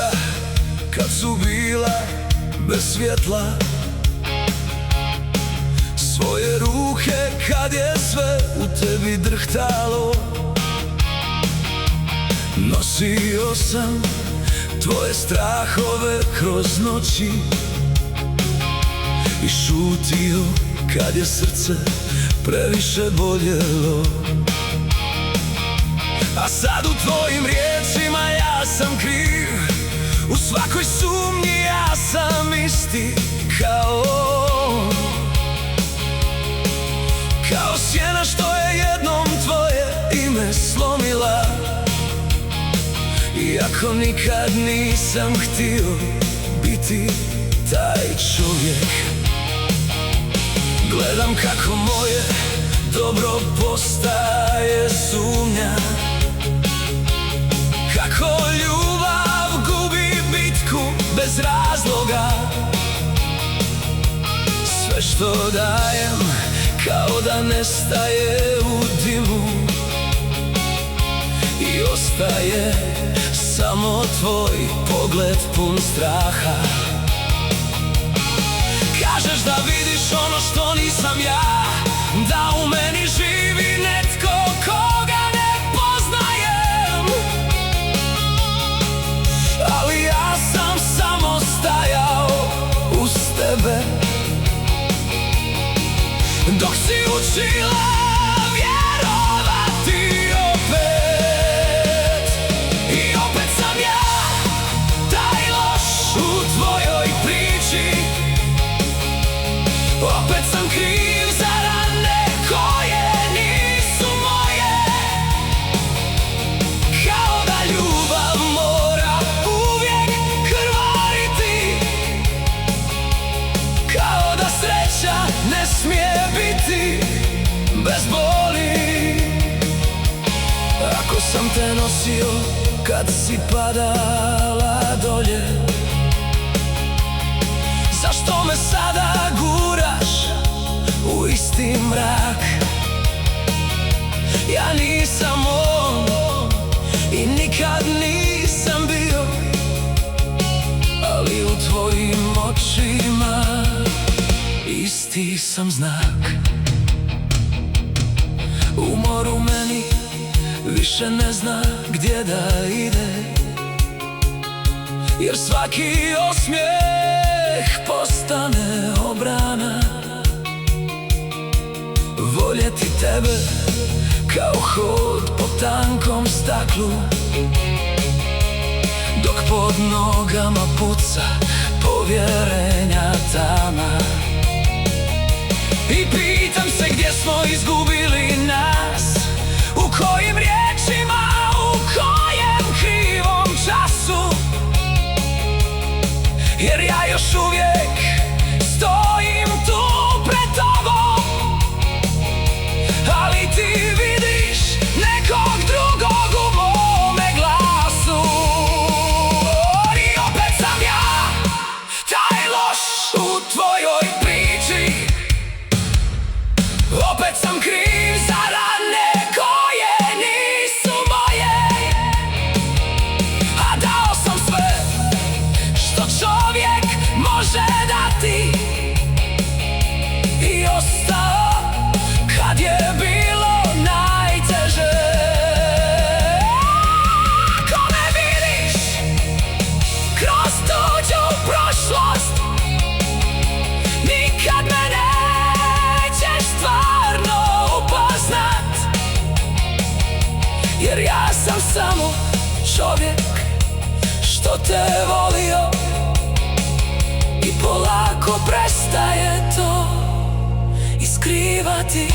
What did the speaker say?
očija kad su bila bez svjetla, svoje ruke kad je sve u tebi drhtalo. Nosio sam tvoje strahove kroz noći i šutio kad je srce previše boljelo. A sad u tvojim riječima ja sam kriv, u svakoj sumnji ja sam isti kao on. Kao sjena što je jednom tvoje ime slomila, iako nikad nisam htio biti taj čovjek. Gledam kako moje dobro postaje sumnja, kako ljubav gubi bitku bez razloga. Sve što dajem kao da nestaje u dimu i ostaje samo tvoj pogled pun straha. Kažeš da vidiš ono što nisam ja, da u meni živi netko koga ne poznajem, ali ja sam samo stajao uz tebe dok si učila vjerovati opet. I opet sam ja taj loš u tvojoj priči, opet sam kriv za rane koje nisu moje. Kao da ljubav mora uvijek krvariti, kao da sreća ne smije biti bez boli. Ako sam te nosio kad si padala dolje, zašto me sada guraš u isti mrak? Ja nisam on i nikad nisam bio, ali u tvojim očima isti sam znak. Umor u meni više ne zna gdje da ide, jer svaki osmijeh postane obrana. Voljeti tebe kao hod po tankom staklu, dok pod nogama puca povjerenja tama. I pitam se gdje smo izgubili nas, u kojim riječima, u kojem krivom času, jer ja još uvijek stojim tu pred tobom, ali ti vidiš nekog drugog u mome glasu. I opet sam ja taj loš u tvojoj priči, opet sam kriv za rane koje nisu moje. A dao sam sve što čovjek može dati i ostao kad je bilo najteže. Ako me vidiš kroz tuđu prošlost, nikad me nećeš stvarno upoznat, jer ja sam samo čovjek što te volio i polako prestaje to i skrivati.